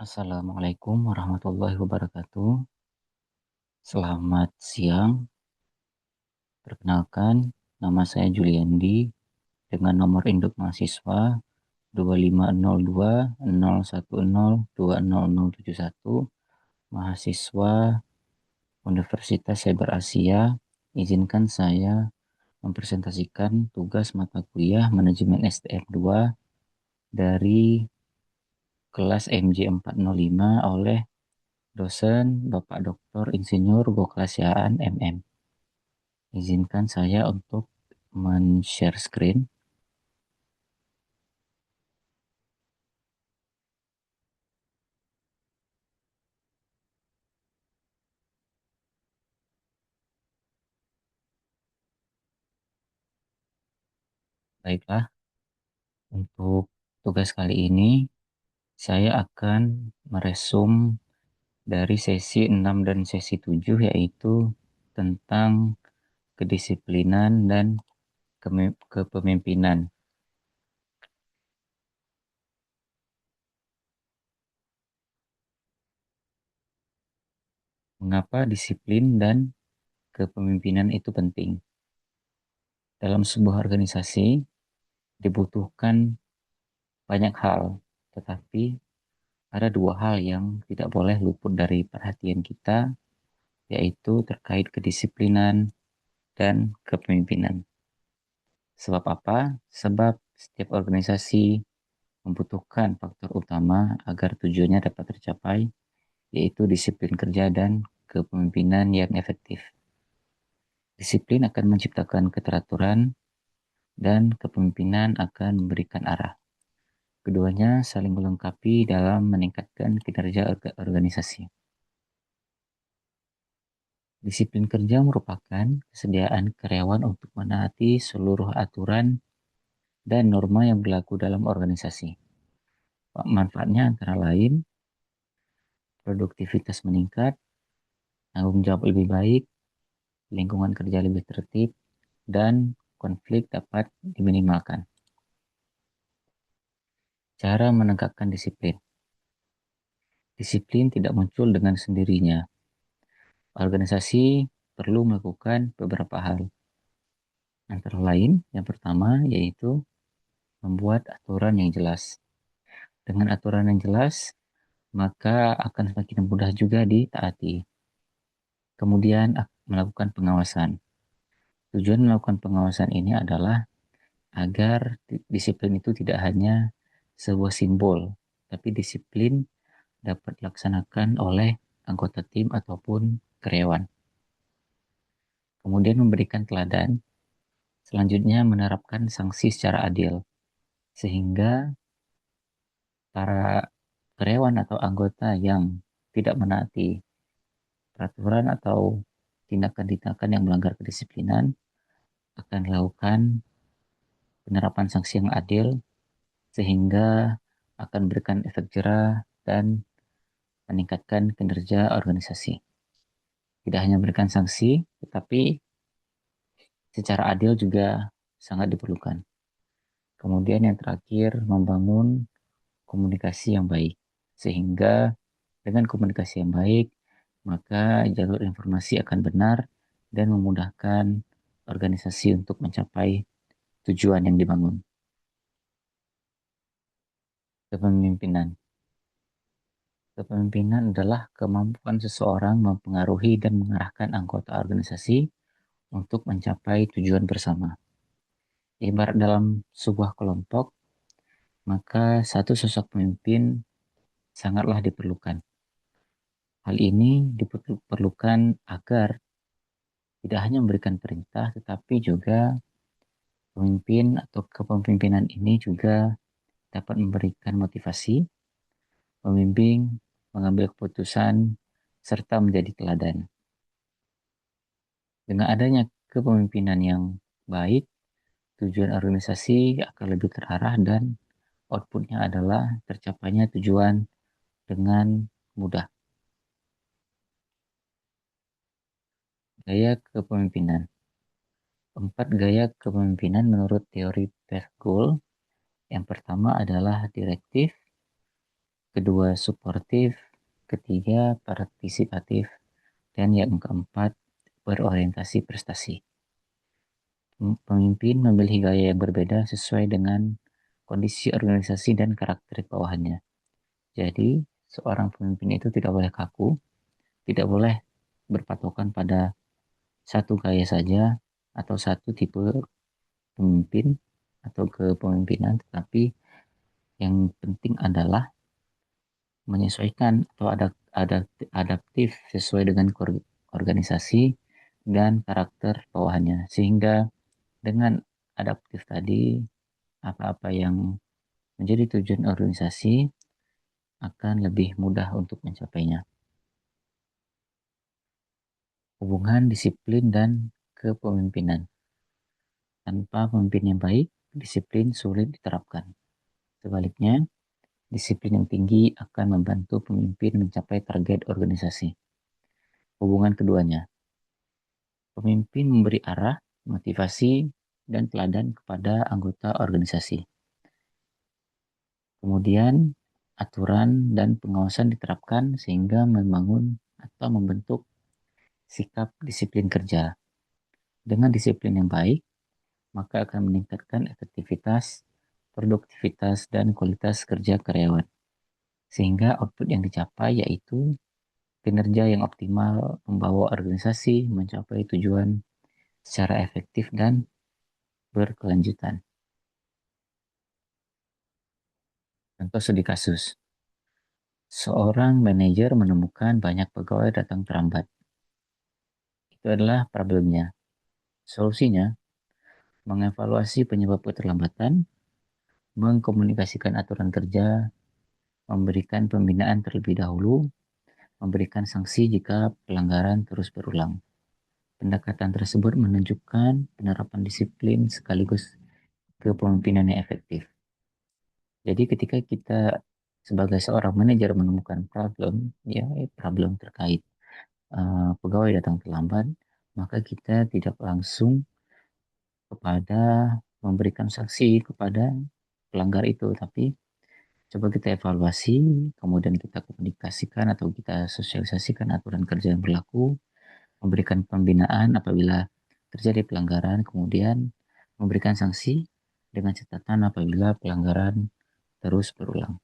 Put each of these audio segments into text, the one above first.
Assalamualaikum warahmatullahi wabarakatuh. Selamat siang. Perkenalkan, nama saya Juliandi dengan nomor induk mahasiswa 250201020071, mahasiswa Universitas Cyber Asia. Izinkan saya mempresentasikan tugas mata kuliah Manajemen STM 2 dari kelas MJ 405 oleh dosen Bapak Dr. Insinyur Boklasiaan MM. Izinkan saya untuk men-share screen. Baiklah, untuk tugas kali ini saya akan meresum dari sesi 6 dan sesi 7, yaitu tentang kedisiplinan dan kepemimpinan. Mengapa disiplin dan kepemimpinan itu penting? Dalam sebuah organisasi dibutuhkan banyak hal, tetapi ada dua hal yang tidak boleh luput dari perhatian kita, yaitu terkait kedisiplinan dan kepemimpinan. Sebab apa? Sebab setiap organisasi membutuhkan faktor utama agar tujuannya dapat tercapai, yaitu disiplin kerja dan kepemimpinan yang efektif. Disiplin akan menciptakan keteraturan dan kepemimpinan akan memberikan arah. Keduanya saling melengkapi dalam meningkatkan kinerja organisasi. Disiplin kerja merupakan kesediaan karyawan untuk menaati seluruh aturan dan norma yang berlaku dalam organisasi. Manfaatnya antara lain, produktivitas meningkat, tanggung jawab lebih baik, lingkungan kerja lebih tertib, dan konflik dapat diminimalkan. Cara menegakkan disiplin. Disiplin tidak muncul dengan sendirinya. Organisasi perlu melakukan beberapa hal. Antara lain, yang pertama yaitu membuat aturan yang jelas. Dengan aturan yang jelas, maka akan semakin mudah juga ditaati. Kemudian melakukan pengawasan. Tujuan melakukan pengawasan ini adalah agar disiplin itu tidak hanya sebuah simbol, tapi disiplin dapat dilaksanakan oleh anggota tim ataupun karyawan. Kemudian memberikan teladan, selanjutnya menerapkan sanksi secara adil, sehingga para karyawan atau anggota yang tidak menaati peraturan atau tindakan-tindakan yang melanggar kedisiplinan akan dilakukan penerapan sanksi yang adil sehingga akan memberikan efek jera dan meningkatkan kinerja organisasi. Tidak hanya memberikan sanksi, tetapi secara adil juga sangat diperlukan. Kemudian yang terakhir, membangun komunikasi yang baik. Sehingga dengan komunikasi yang baik, maka jalur informasi akan benar dan memudahkan organisasi untuk mencapai tujuan yang dibangun. Kepemimpinan. Kepemimpinan adalah kemampuan seseorang mempengaruhi dan mengarahkan anggota organisasi untuk mencapai tujuan bersama. Ibarat dalam sebuah kelompok, maka satu sosok pemimpin sangatlah diperlukan. Hal ini diperlukan agar tidak hanya memberikan perintah, tetapi juga pemimpin atau kepemimpinan ini juga dapat memberikan motivasi, membimbing, mengambil keputusan, serta menjadi teladan. Dengan adanya kepemimpinan yang baik, tujuan organisasi akan lebih terarah dan outputnya adalah tercapainya tujuan dengan mudah. Gaya kepemimpinan. 4 gaya kepemimpinan menurut teori Pergol. Yang pertama adalah direktif, kedua suportif, ketiga partisipatif, dan yang keempat berorientasi prestasi. Pemimpin memilih gaya yang berbeda sesuai dengan kondisi organisasi dan karakter bawahannya. Jadi, seorang pemimpin itu tidak boleh kaku, tidak boleh berpatokan pada satu gaya saja atau satu tipe pemimpin atau kepemimpinan, tetapi yang penting adalah menyesuaikan atau adaptif sesuai dengan organisasi dan karakter bawahannya. Sehingga dengan adaptif tadi, apa-apa yang menjadi tujuan organisasi akan lebih mudah untuk mencapainya. Hubungan disiplin dan kepemimpinan. Tanpa pemimpin yang baik, disiplin sulit diterapkan. Sebaliknya, disiplin yang tinggi akan membantu pemimpin mencapai target organisasi. Hubungan keduanya. Pemimpin memberi arah, motivasi, dan teladan kepada anggota organisasi. Kemudian, aturan dan pengawasan diterapkan sehingga membangun atau membentuk sikap disiplin kerja. Dengan disiplin yang baik, maka akan meningkatkan efektivitas, produktivitas, dan kualitas kerja karyawan. Sehingga output yang dicapai yaitu kinerja yang optimal membawa organisasi mencapai tujuan secara efektif dan berkelanjutan. Contoh studi kasus. Seorang manajer menemukan banyak pegawai datang terlambat. Itu adalah problemnya. Solusinya, mengevaluasi penyebab keterlambatan, mengkomunikasikan aturan kerja, memberikan pembinaan terlebih dahulu, memberikan sanksi jika pelanggaran terus berulang. Pendekatan tersebut menunjukkan penerapan disiplin sekaligus kepemimpinan yang efektif. Jadi ketika kita sebagai seorang manajer menemukan problem terkait pegawai datang terlambat, maka kita tidak langsung kepada memberikan sanksi kepada pelanggar itu, tapi coba kita evaluasi, kemudian kita komunikasikan atau kita sosialisasikan aturan kerja yang berlaku, memberikan pembinaan apabila terjadi pelanggaran, kemudian memberikan sanksi dengan catatan apabila pelanggaran terus berulang.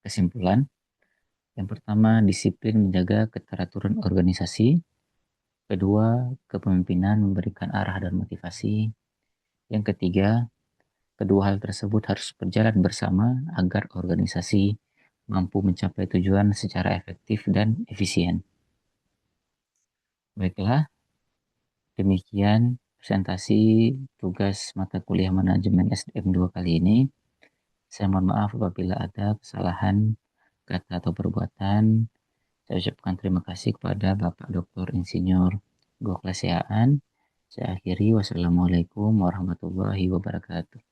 Kesimpulan, yang pertama, disiplin menjaga keteraturan organisasi. Kedua, kepemimpinan memberikan arah dan motivasi. Yang ketiga, kedua hal tersebut harus berjalan bersama agar organisasi mampu mencapai tujuan secara efektif dan efisien. Baiklah, demikian presentasi tugas mata kuliah manajemen SDM 2 kali ini. Saya mohon maaf apabila ada kesalahan kata atau perbuatan. Saya ucapkan terima kasih kepada Bapak Dr. Insinyur Goklasiaan. Saya akhiri, wassalamualaikum warahmatullahi wabarakatuh.